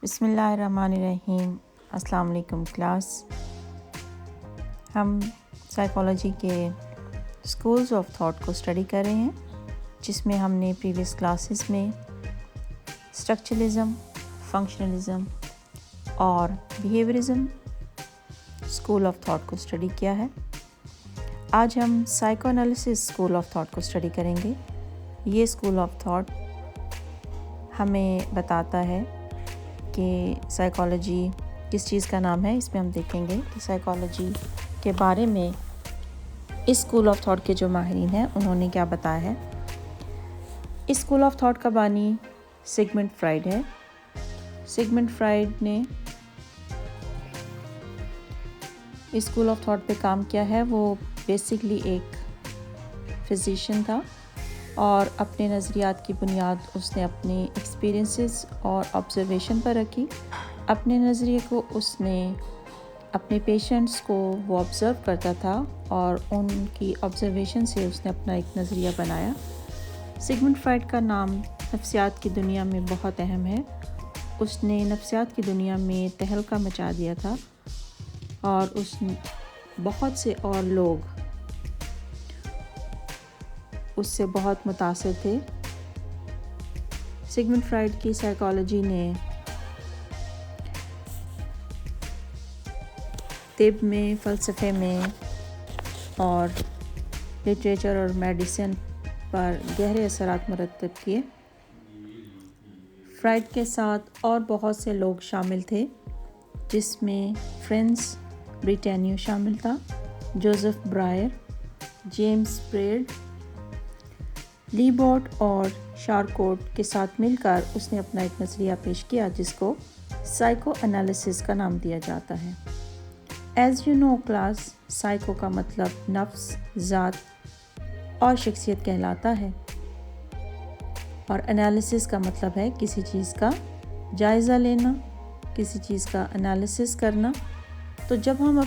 بسم اللہ الرحمن الرحیم۔ السلام علیکم کلاس۔ ہم سائیکالوجی کے اسکولز آف تھاٹ کو اسٹڈی کر رہے ہیں، جس میں ہم نے پریویس کلاسز میں اسٹرکچرلزم، فنکشنلزم اور بیہیویئرزم اسکول آف تھاٹ کو اسٹڈی کیا ہے۔ آج ہم psycho analysis school of thought کو اسٹڈی کریں گے۔ یہ اسکول آف تھاٹ ہمیں بتاتا ہے کہ سائیکالوجی کس چیز کا نام ہے۔ اس میں ہم دیکھیں گے کہ سائیکالوجی کے بارے میں اس اسکول آف تھاٹ کے جو ماہرین ہیں انہوں نے کیا بتایا ہے۔ اس اسکول آف تھاٹ کا بانی سگمنڈ فرائڈ ہے۔ سگمنڈ فرائڈ نے اس اسکول آف تھاٹ پہ کام کیا ہے۔ وہ بیسکلی ایک فزیشین تھا اور اپنے نظریات کی بنیاد اس نے اپنے ایکسپیرینسز اور آبزرویشن پر رکھی۔ اپنے نظریے کو اس نے اپنے پیشنٹس کو وہ آبزرو کرتا تھا اور ان کی آبزرویشن سے اس نے اپنا ایک نظریہ بنایا۔ سگمنڈ فرائڈ کا نام نفسیات کی دنیا میں بہت اہم ہے۔ اس نے نفسیات کی دنیا میں تہلکہ مچا دیا تھا اور بہت سے اور لوگ اس سے بہت متاثر تھے۔ سگمنڈ فرائڈ کی سائیکالوجی نے طب میں، فلسفے میں اور لٹریچر اور میڈیسن پر گہرے اثرات مرتب کیے۔ فرائڈ کے ساتھ اور بہت سے لوگ شامل تھے، جس میں فرینس بریٹینیو شامل تھا، جوزف برائر، جیمز پریڈ، لیبوٹ اور شارکوٹ کے ساتھ مل کر اس نے اپنا ایک نظریہ پیش کیا جس کو سائیکو انالیسس کا نام دیا جاتا ہے۔ As you know class, psycho کا مطلب نفس، ذات اور شخصیت کہلاتا ہے اور انالیسس کا مطلب ہے کسی چیز کا جائزہ لینا، کسی چیز کا انالیسس کرنا۔ تو جب ہم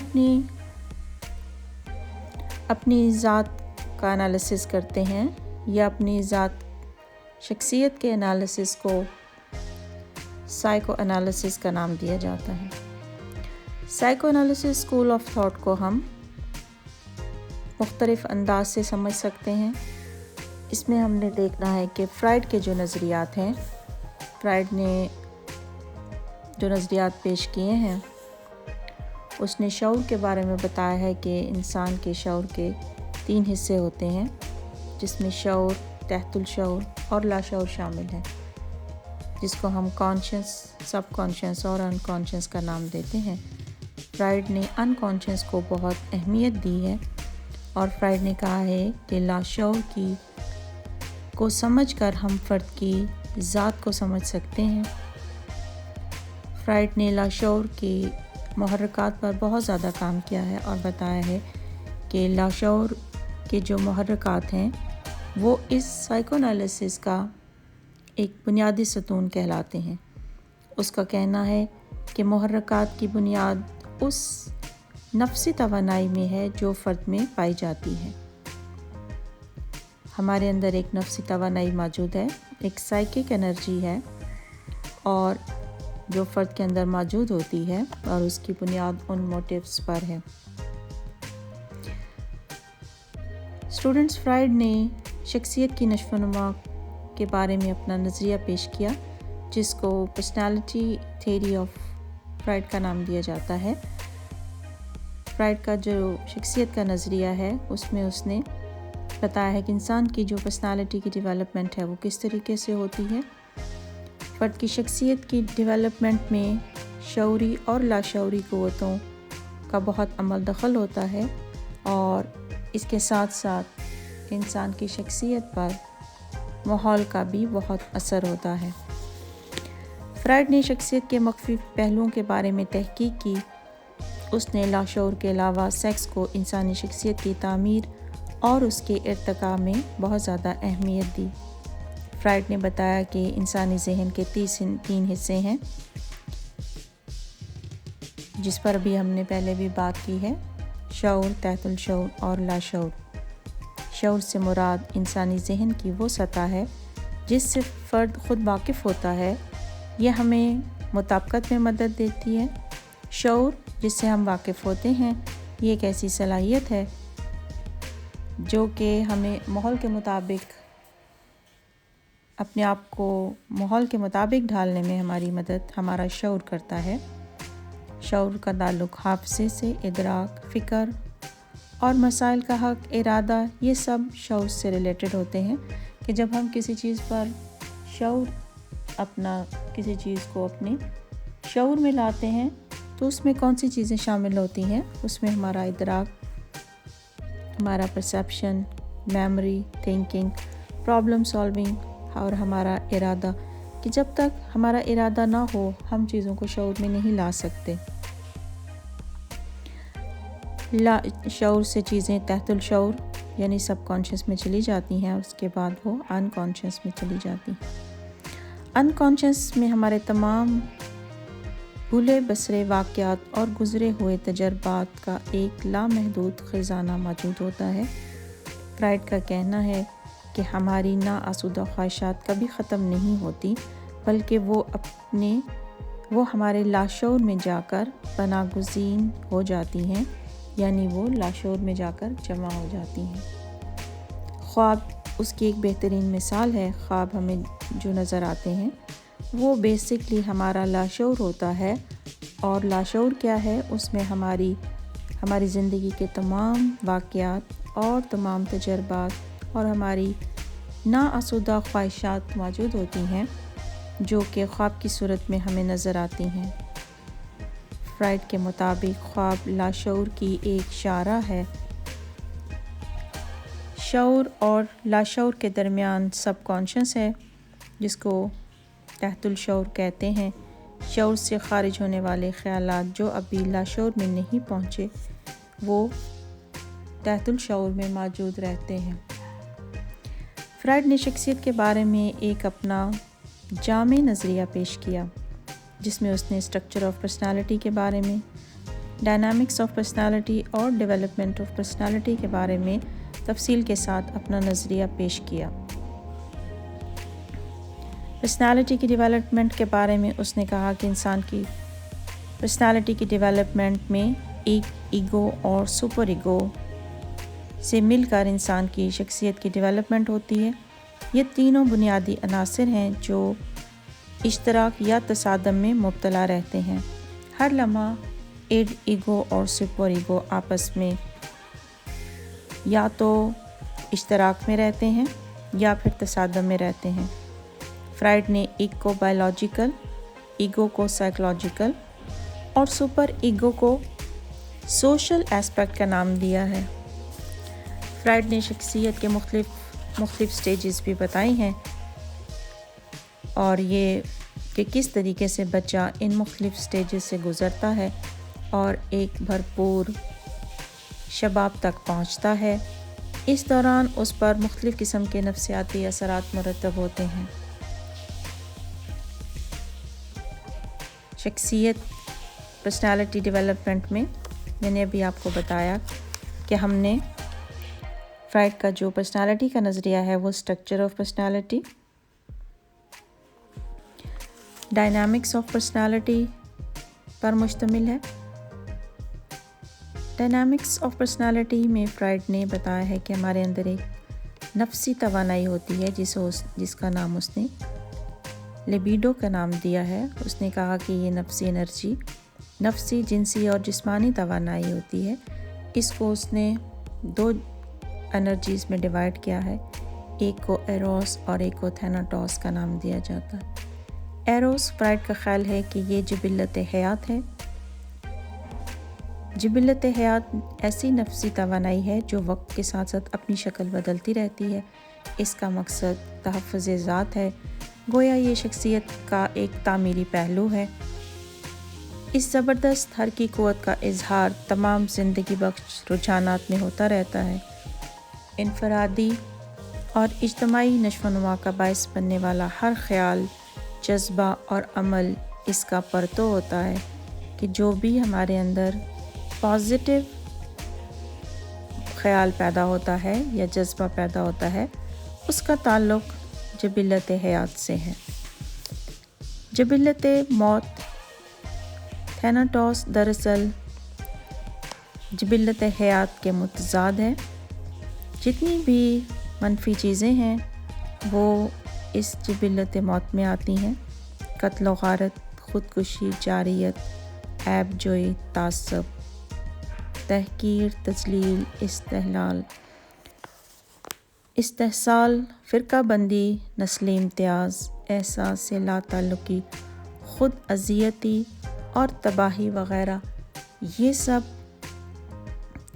اپنی ذات کا انالیسس کرتے ہیں یا اپنی ذات شخصیت کے انالیسس کو سائیکو انالیسس کا نام دیا جاتا ہے۔ Psycho analysis school of thought کو ہم مختلف انداز سے سمجھ سکتے ہیں۔ اس میں ہم نے دیکھنا ہے کہ فرائڈ کے جو نظریات ہیں، فرائڈ نے جو نظریات پیش کیے ہیں، اس نے شعور کے بارے میں بتایا ہے کہ انسان کے شعور کے 3 حصے ہوتے ہیں، جس میں شعور، تحت الشعور اور لاشعور شامل ہے، جس کو ہم کانشیس، سب کانشیس اور ان کانشیس کا نام دیتے ہیں۔ فرائڈ نے ان کانشیس کو بہت اہمیت دی ہے اور فرائڈ نے کہا ہے کہ لاشعور کو سمجھ کر ہم فرد کی ذات کو سمجھ سکتے ہیں۔ فرائڈ نے لاشعور کے محرکات پر بہت زیادہ کام کیا ہے اور بتایا ہے کہ لاشعور کے جو محرکات ہیں وہ اس سائیکو انالیسس کا ایک بنیادی ستون کہلاتے ہیں۔ اس کا کہنا ہے کہ محرکات کی بنیاد اس نفسی توانائی میں ہے جو فرد میں پائی جاتی ہے۔ ہمارے اندر ایک نفسی توانائی موجود ہے، ایک سائیکک انرجی ہے اور جو فرد کے اندر موجود ہوتی ہے اور اس کی بنیاد ان موٹیوز پر ہے۔ اسٹوڈنٹس، فرائڈ نے شخصیت کی نشو و نما کے بارے میں اپنا نظریہ پیش کیا، جس کو پرسنالٹی تھیوری آف فرائڈ کا نام دیا جاتا ہے۔ فرائڈ کا جو شخصیت کا نظریہ ہے، اس میں اس نے بتایا ہے کہ انسان کی جو پرسنالٹی کی ڈیولپمنٹ ہے وہ کس طریقے سے ہوتی ہے۔ فرد کی شخصیت کی ڈیولپمنٹ میں شعوری اور لاشعوری قوتوں کا بہت عمل دخل ہوتا ہے اور اس کے ساتھ ساتھ انسان کی شخصیت پر ماحول کا بھی بہت اثر ہوتا ہے۔ فرائڈ نے شخصیت کے مخفی پہلوؤں کے بارے میں تحقیق کی۔ اس نے لاشعور کے علاوہ سیکس کو انسانی شخصیت کی تعمیر اور اس کے ارتقاء میں بہت زیادہ اہمیت دی۔ فرائڈ نے بتایا کہ انسانی ذہن کے 3 حصے ہیں، جس پر بھی ہم نے پہلے بھی بات کی ہے: شعور، تحت الشعور اور لاشعور۔ شعور سے مراد انسانی ذہن کی وہ سطح ہے جس سے فرد خود واقف ہوتا ہے۔ یہ ہمیں مطابقت میں مدد دیتی ہے۔ شعور جس سے ہم واقف ہوتے ہیں یہ ایک ایسی صلاحیت ہے جو کہ ہمیں ماحول کے مطابق اپنے آپ کو ماحول کے مطابق ڈھالنے میں ہماری مدد ہمارا شعور کرتا ہے۔ شعور کا تعلق حافظے سے، ادراک، فکر اور مسائل کا حق، ارادہ، یہ سب شعور سے ریلیٹڈ ہوتے ہیں کہ جب ہم کسی چیز پر شعور کسی چیز کو اپنے شعور میں لاتے ہیں تو اس میں کون سی چیزیں شامل ہوتی ہیں؟ اس میں ہمارا ادراک، ہمارا perception, memory, thinking, problem solving اور ہمارا ارادہ، کہ جب تک ہمارا ارادہ نہ ہو ہم چیزوں کو شعور میں نہیں لا سکتے۔ شعور سے چیزیں تحت الشعور یعنی سب کانشیس میں چلی جاتی ہیں، اس کے بعد وہ ان کانشیس میں چلی جاتی ہیں۔ ان کانشیس میں ہمارے تمام بھولے بسرے واقعات اور گزرے ہوئے تجربات کا ایک لامحدود خزانہ موجود ہوتا ہے۔ فرائڈ کا کہنا ہے کہ ہماری ناآسودہ خواہشات کبھی ختم نہیں ہوتی، بلکہ وہ ہمارے لاشعور میں جا کر پناہ گزین ہو جاتی ہیں، یعنی وہ لاشعور میں جا کر جمع ہو جاتی ہیں۔ خواب اس کی ایک بہترین مثال ہے۔ خواب ہمیں جو نظر آتے ہیں وہ بیسکلی ہمارا لاشعور ہوتا ہے، اور لاشعور کیا ہے؟ اس میں ہماری زندگی کے تمام واقعات اور تمام تجربات اور ہماری ناآسودہ خواہشات موجود ہوتی ہیں جو کہ خواب کی صورت میں ہمیں نظر آتی ہیں۔ فرائڈ کے مطابق خواب لاشعور کی ایک شاہراہ ہے۔ شعور اور لاشعور کے درمیان سب کانشیس ہے جس کو تحت الشعور کہتے ہیں۔ شعور سے خارج ہونے والے خیالات جو ابھی لاشعور میں نہیں پہنچے وہ تحت الشعور میں موجود رہتے ہیں۔ فرائڈ نے شخصیت کے بارے میں ایک اپنا جامع نظریہ پیش کیا جس میں اس نے اسٹرکچر آف پرسنالٹی کے بارے میں، ڈائنامکس آف پرسنالٹی اور ڈیولپمنٹ آف پرسنالٹی کے بارے میں تفصیل کے ساتھ اپنا نظریہ پیش کیا۔ پرسنالٹی کی ڈیولپمنٹ کے بارے میں اس نے کہا کہ انسان کی پرسنالٹی کی ڈیولپمنٹ میں ایک ایگو اور سپر ایگو سے مل کر انسان کی شخصیت کی ڈیولپمنٹ ہوتی ہے۔ یہ تینوں بنیادی عناصر ہیں جو اشتراک یا تصادم میں مبتلا رہتے ہیں۔ ہر لمحہ ایگو اور سپر ایگو آپس میں یا تو اشتراک میں رہتے ہیں یا پھر تصادم میں رہتے ہیں۔ فرائڈ نے ایگ کو بائیولوجیکل، ایگو کو سائیکولوجیکل اور سپر ایگو کو سوشل ایسپیکٹ کا نام دیا ہے۔ فرائڈ نے شخصیت کے مختلف سٹیجز بھی بتائی ہیں اور یہ کہ کس طریقے سے بچہ ان مختلف سٹیجز سے گزرتا ہے اور ایک بھرپور شباب تک پہنچتا ہے۔ اس دوران اس پر مختلف قسم کے نفسیاتی اثرات مرتب ہوتے ہیں۔ شخصیت پرسنالٹی ڈیولپمنٹ میں نے ابھی آپ کو بتایا کہ ہم نے فرائڈ کا جو پرسنالٹی کا نظریہ ہے وہ structure of personality, dynamics of personality پر مشتمل ہے۔ ڈائنامکس آف پرسنالٹی میں فرائڈ نے بتایا ہے کہ ہمارے اندر ایک نفسی توانائی ہوتی ہے جس کا نام اس نے لیبیڈو کا نام دیا ہے۔ اس نے کہا کہ یہ نفسی انرجی نفسی، جنسی اور جسمانی توانائی ہوتی ہے۔ اس کو اس نے دو انرجیز میں ڈیوائڈ کیا ہے، ایک کو ایروس اور ایک کو تھیناٹوس کا نام دیا جاتا ہے۔ ایروس فرائڈ کا خیال ہے کہ یہ جبلت حیات ہے۔ جبلت حیات ایسی نفسی توانائی ہے جو وقت کے ساتھ ساتھ اپنی شکل بدلتی رہتی ہے۔ اس کا مقصد تحفظ ذات ہے، گویا یہ شخصیت کا ایک تعمیری پہلو ہے۔ اس زبردست حرکی قوت کا اظہار تمام زندگی بخش رجحانات میں ہوتا رہتا ہے۔ انفرادی اور اجتماعی نشو و نما کا باعث بننے والا ہر خیال، جذبہ اور عمل اس کا پرتو ہوتا ہے کہ جو بھی ہمارے اندر پازیٹیو خیال پیدا ہوتا ہے یا جذبہ پیدا ہوتا ہے اس کا تعلق جبلت حیات سے ہے۔ جبلت موت تھیناٹوس دراصل جبلت حیات کے متضاد ہے۔ جتنی بھی منفی چیزیں ہیں وہ اس جبلت موت میں آتی ہیں: قتل و غارت، خودکشی، جارحیت، عیب جوئی، تعصب، تحقیر، تذلیل، استحصال، فرقہ بندی، نسلی امتیاز، احساس لا تعلقی، خود اذیتی اور تباہی وغیرہ۔ یہ سب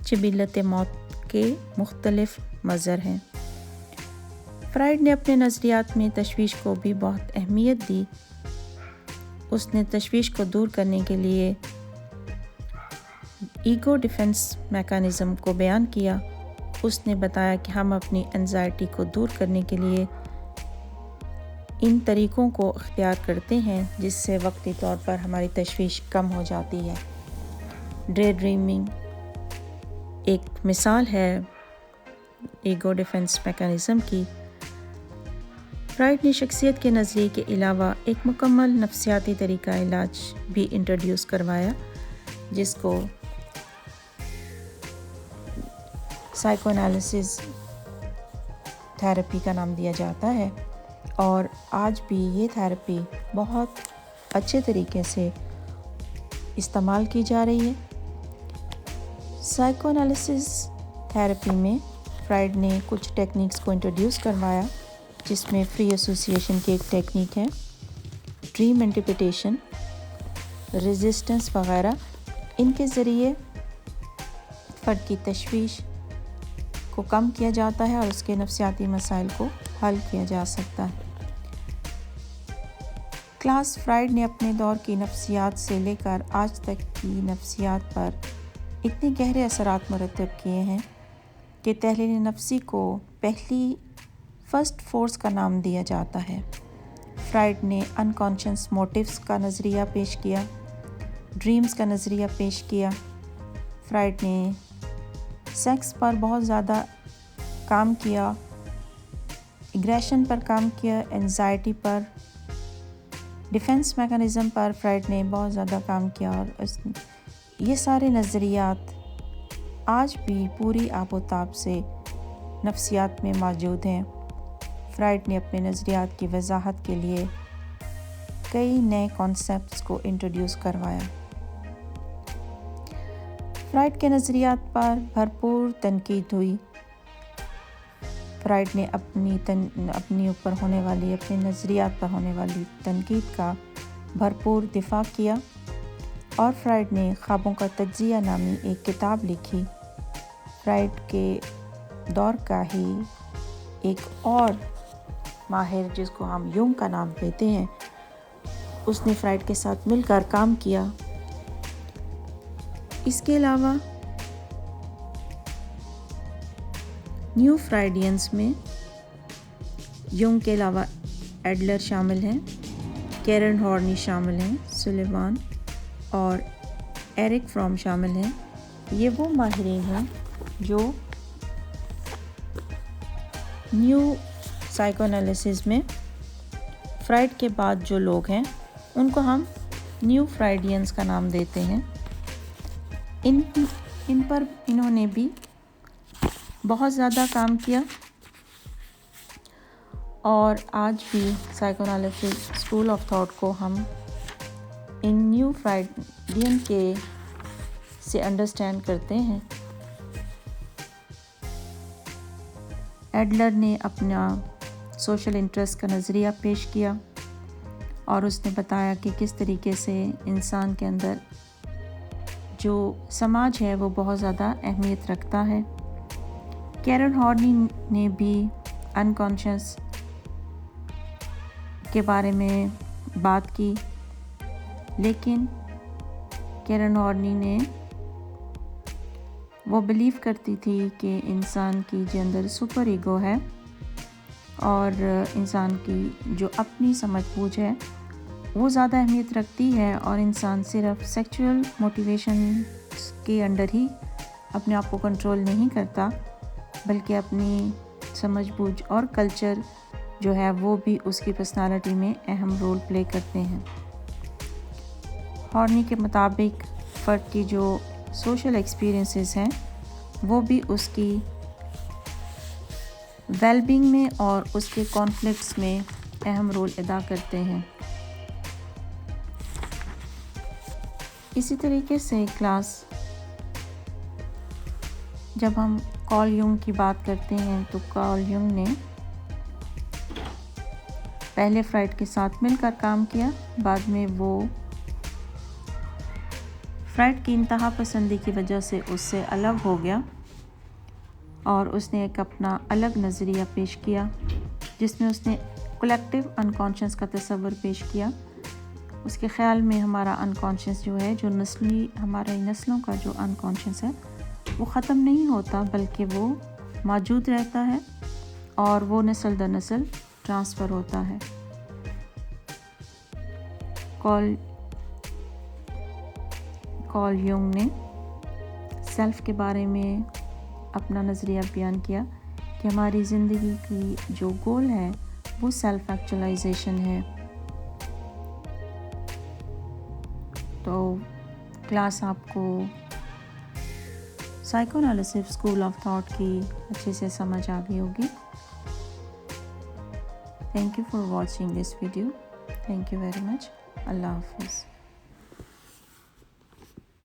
جبلت موت کے مختلف مظہر ہیں۔ فرائیڈ نے اپنے نظریات میں تشویش کو بھی بہت اہمیت دی۔ اس نے تشویش کو دور کرنے کے لیے ایگو ڈیفنس میکانزم کو بیان کیا۔ اس نے بتایا کہ ہم اپنی انزائٹی کو دور کرنے کے لیے ان طریقوں کو اختیار کرتے ہیں جس سے وقتی طور پر ہماری تشویش کم ہو جاتی ہے۔ ڈے ڈریمنگ ایک مثال ہے ایگو ڈیفنس میکانزم کی۔ فرائیڈ نے شخصیت کے نظریے کے علاوہ ایک مکمل نفسیاتی طریقہ علاج بھی انٹروڈیوس کروایا جس کو سائیکو انالیسس تھراپی کا نام دیا جاتا ہے، اور آج بھی یہ تھراپی بہت اچھے طریقے سے استعمال کی جا رہی ہے۔ سائیکو انالیسس تھراپی میں فرائیڈ نے کچھ ٹیکنیکس کو انٹروڈیوس کروایا جس میں فری ایسوسیشن کی ایک ٹیکنیک ہے، ڈریم انٹرپریٹیشن، ریزسٹنس وغیرہ۔ ان کے ذریعے فرد کی تشویش کو کم کیا جاتا ہے اور اس کے نفسیاتی مسائل کو حل کیا جا سکتا ہے۔ کلاس فرائیڈ نے اپنے دور کی نفسیات سے لے کر آج تک کی نفسیات پر اتنے گہرے اثرات مرتب کیے ہیں کہ تحلیل نفسی کو پہلی فرسٹ فورس کا نام دیا جاتا ہے۔ فرائیڈ نے انکانشس موٹیوز کا نظریہ پیش کیا، ڈریمز کا نظریہ پیش کیا۔ فرائیڈ نے سیکس پر بہت زیادہ کام کیا، ایگریشن پر کام کیا، انزائٹی پر، ڈیفنس میکانزم پر فرائیڈ نے بہت زیادہ کام کیا، اور یہ سارے نظریات آج بھی پوری آب و تاب سے نفسیات میں موجود ہیں۔ فرائیڈ نے اپنے نظریات کی وضاحت کے لیے کئی نئے کانسیپٹس کو انٹروڈیوس کروایا۔ فرائیڈ کے نظریات پر بھرپور تنقید ہوئی۔ فرائیڈ نے اپنی اوپر ہونے والی، اپنے نظریات پر ہونے والی تنقید کا بھرپور دفاع کیا، اور فرائیڈ نے خوابوں کا تجزیہ نامی ایک کتاب لکھی۔ فرائیڈ کے دور کا ہی ایک اور ماہر جس کو ہم یونگ کا نام دیتے ہیں، اس نے فرائیڈ کے ساتھ مل کر کام کیا۔ اس کے علاوہ نیو فرائیڈینز میں یونگ کے علاوہ ایڈلر شامل ہیں، کیرن ہارنی شامل ہیں، سلیوان اور ایرک فرام شامل ہیں۔ یہ وہ ماہرین ہیں جو نیو سائیکو انالیسس میں فرائیڈ کے بعد جو لوگ ہیں ان کو ہم نیو فرائیڈینز کا نام دیتے ہیں۔ ان پر انہوں نے بھی بہت زیادہ کام کیا، اور آج بھی psycho analysis school of thought کو ہم ان نیو فرائیڈین کے سے انڈرسٹینڈ کرتے ہیں۔ ایڈلر نے اپنا سوشل انٹرسٹ کا نظریہ پیش کیا، اور اس نے بتایا کہ کس طریقے سے انسان کے اندر جو سماج ہے وہ بہت زیادہ اہمیت رکھتا ہے۔ کیرن ہارنی نے بھی انکانشس کے بارے میں بات کی، لیکن کیرن ہارنی نے وہ بلیو کرتی تھی کہ انسان کی جو اندر سپر ایگو ہے اور انسان کی جو اپنی سمجھ بوجھ ہے وہ زیادہ اہمیت رکھتی ہے، اور انسان صرف سیکچول موٹیویشن کے انڈر ہی اپنے آپ کو کنٹرول نہیں کرتا، بلکہ اپنی سمجھ بوجھ اور کلچر جو ہے وہ بھی اس کی پرسنالٹی میں اہم رول پلے کرتے ہیں۔ ہارنی کے مطابق فرد کی جو سوشل ایکسپیرینسز ہیں وہ بھی اس کی ویل بینگ میں اور اس کے کانفلکٹس میں اہم رول ادا کرتے ہیں۔ اسی طریقے سے کلاس جب ہم کارل یونگ کی بات کرتے ہیں تو کارل یونگ نے پہلے فرائڈ کے ساتھ مل کر کام کیا، بعد میں وہ فرائڈ کی انتہا پسندی کی وجہ سے اس سے الگ ہو گیا اور اس نے ایک اپنا الگ نظریہ پیش کیا جس میں اس نے کولیکٹیو انکانشیس کا تصور پیش کیا۔ اس کے خیال میں ہمارا انکانشیس جو ہے، جو ہمارے نسلوں کا جو انکانشیس ہے وہ ختم نہیں ہوتا بلکہ وہ موجود رہتا ہے اور وہ نسل در نسل ٹرانسفر ہوتا ہے۔ کارل یونگ نے سیلف کے بارے میں اپنا نظریہ بیان کیا کہ ہماری زندگی کی جو گول ہے وہ سیلف ایکچولائزیشن ہے۔ تو کلاس آپ کو psychoanalysis school of thought کی اچھے سے سمجھ آ گئی ہوگی۔ Thank you for watching this video. Thank you very much. اللہ حافظ۔